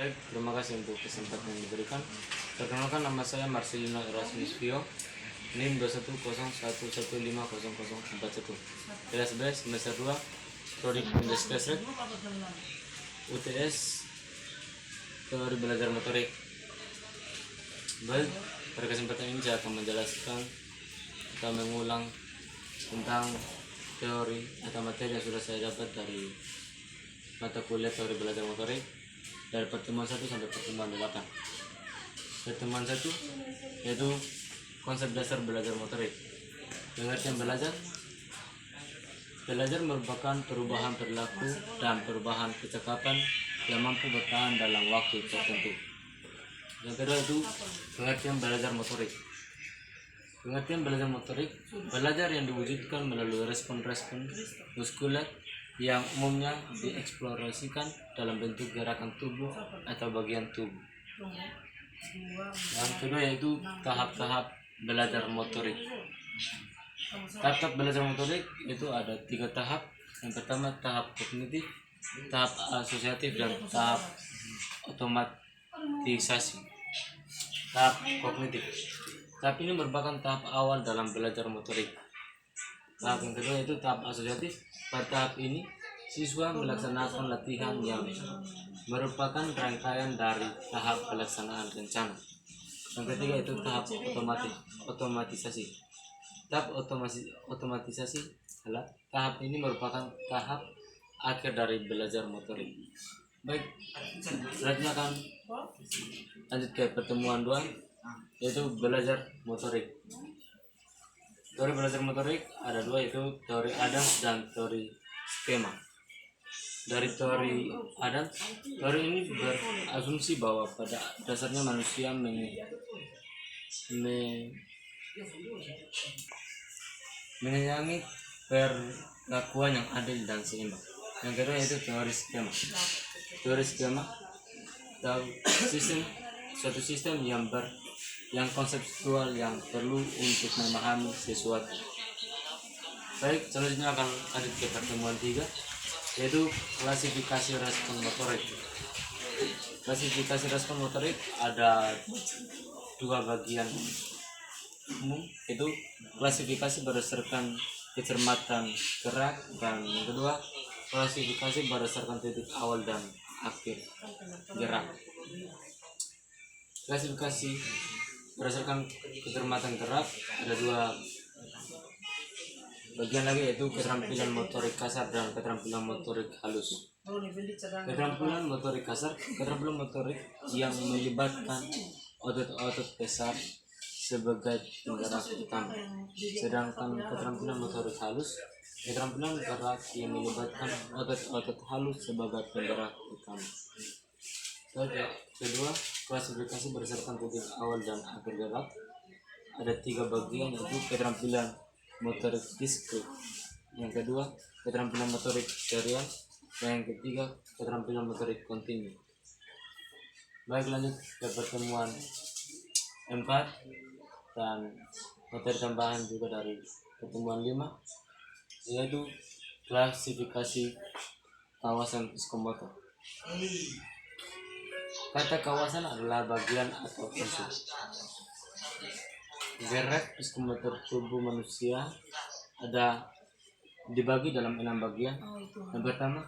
Baik, terima kasih untuk kesempatan yang diberikan. Perkenalkan, nama saya Marcelino Erasmus Vio, NIM 21111500041. Kelas B semester 2, Prodi Industri UTS Teori Belajar Motorik. Baik, pada kesempatan ini saya akan menjelaskan atau mengulang tentang teori atau materi yang sudah saya dapat dari mata kuliah teori belajar motorik dari pertemuan 1 sampai pertemuan 8. Pertemuan 1 yaitu konsep dasar belajar motorik. Pengertian belajar merupakan perubahan perilaku dan perubahan kecakapan yang mampu bertahan dalam waktu tertentu. Yang kedua itu pengertian belajar motorik. Pengertian belajar motorik, belajar yang diwujudkan melalui respon-respon muskuler yang umumnya dieksplorasikan dalam bentuk gerakan tubuh atau bagian tubuh. Yang kedua yaitu tahap-tahap belajar motorik. Tahap belajar motorik itu ada 3 tahap. Yang pertama tahap kognitif, tahap asosiatif, dan tahap otomatisasi. Tahap kognitif. Tahap ini merupakan tahap awal dalam belajar motorik. Tahap yang kedua yaitu tahap asosiatif. Pada tahap ini, siswa melaksanakan latihan yang merupakan rangkaian dari tahap pelaksanaan rencana. Yang ketiga itu tahap otomatisasi. Tahap otomatisasi adalah tahap ini merupakan tahap akhir dari belajar motorik. Baik, selanjutnya akan lanjut ke pertemuan 2 yaitu belajar motorik. Teori belajar motorik ada 2 yaitu teori Adams dan teori skema. Dari teori Adams, teori ini berasumsi bahwa pada dasarnya manusia menyayangi perlakuan yang adil dan seimbang. Yang kedua yaitu teori skema. Teori skema suatu sistem yang konseptual yang perlu untuk memahami sesuatu. Baik, selanjutnya akan lanjut ke pertemuan 3 yaitu klasifikasi respon motorik. Klasifikasi respon motorik ada 2 bagian umum, yaitu klasifikasi berdasarkan kecermatan gerak, dan yang kedua klasifikasi berdasarkan titik awal dan akhir gerak. Klasifikasi berdasarkan kecermatan gerak ada 2 bagian lagi, yaitu keterampilan motorik kasar dan keterampilan motorik halus. Keterampilan motorik kasar, keterampilan motorik yang melibatkan otot-otot besar sebagai penggerak utama. Sedangkan keterampilan motorik halus, keterampilan gerak yang melibatkan otot-otot halus sebagai penggerak utama. Kedua, klasifikasi berdasarkan titik awal dan akhir gerak ada 3 bagian, yaitu keterampilan motorik diskret, yang kedua keterampilan motorik serial, dan yang ketiga keterampilan motorik kontinu. Baik, lanjut ke pertemuan 4 dan materi tambahan juga dari pertemuan 5 yaitu klasifikasi kawasan psikomotor. Kata kawasan adalah bagian atau unsur gerak psikomotor tubuh manusia ada dibagi dalam 6 bagian. Yang pertama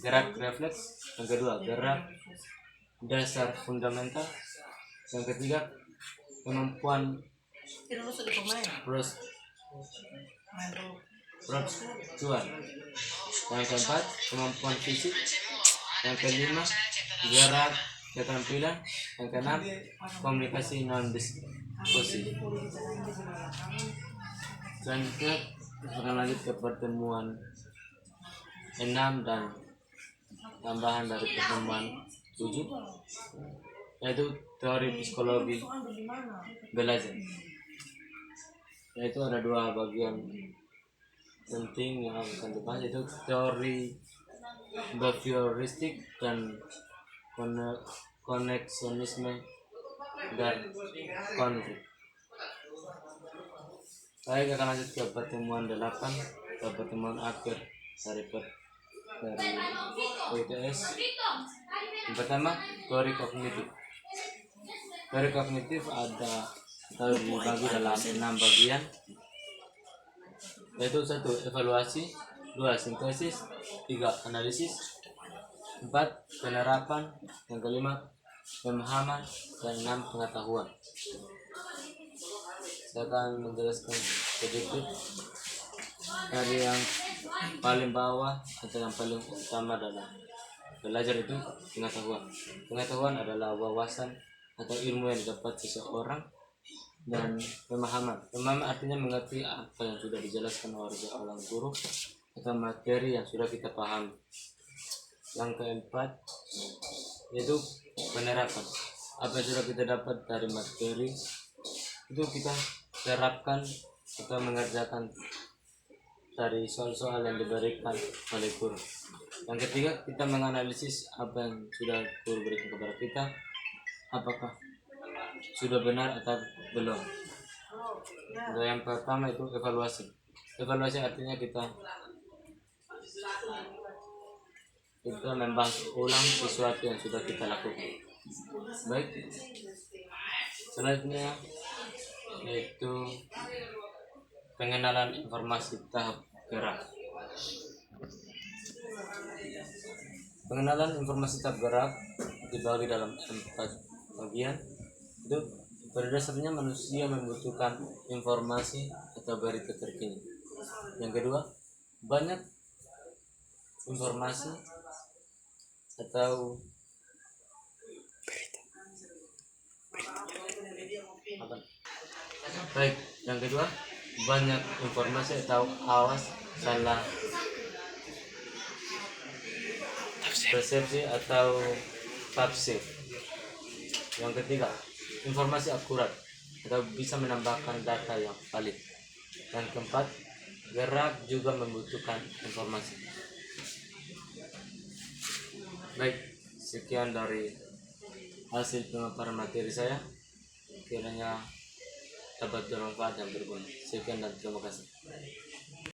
gerak refleks, yang kedua gerak dasar fundamental, yang ketiga kemampuan prosedural, yang keempat kemampuan fisik, yang kelima gerak keterampilan, yang keenam komunikasi non diskursif. Selanjutnya akan lanjut ke pertemuan 6 dan tambahan dari pertemuan 7 yaitu teori psikologi belajar, yaitu ada 2 bagian penting yang akan dibahas, yaitu teori behavioristik dan koneksionisme dan konflik. Baik, akan lanjut ke pertemuan 8 ke pertemuan akhir dari dari UTS. Yang pertama, teori kognitif. Teori kognitif ada atau dibagi dalam 6 bagian, yaitu 1. Evaluasi, 2. Sintesis, 3. Analisis, 4. Penerapan, yang kelima pemahaman, dan 6. Pengetahuan. Saya akan menjelaskan sedikit dari yang paling bawah atau yang paling utama dalam belajar itu pengetahuan. Pengetahuan adalah wawasan atau ilmu yang didapat seseorang, dan pemahaman. Pemahaman artinya mengerti apa yang sudah dijelaskan oleh guru atau materi yang sudah kita pahami. Yang keempat yaitu penerapan. Apa yang sudah kita dapat dari materi itu kita terapkan atau mengerjakan dari soal-soal yang diberikan oleh guru. Yang ketiga, kita menganalisis apa yang sudah guru berikan kepada kita, apakah sudah benar atau belum. Dan yang pertama itu evaluasi. Evaluasi artinya kita membahas ulang sesuatu yang sudah kita lakukan. Baik, selanjutnya yaitu pengenalan informasi tahap gerak. Pengenalan informasi tahap gerak dibagi dalam 4 bagian. Itu pada dasarnya manusia membutuhkan informasi atau berita terkini. Yang kedua, banyak informasi atau apa? Baik, yang kedua, banyak informasi atau awas salah persepsi atau tafsir. Yang ketiga, informasi akurat atau bisa menambahkan data yang valid. Dan keempat, gerak juga membutuhkan informasi. Baik, sekian dari hasil pemaparan materi saya. Kiranya dapat bermanfaat dan berguna. Sekian dan terima kasih.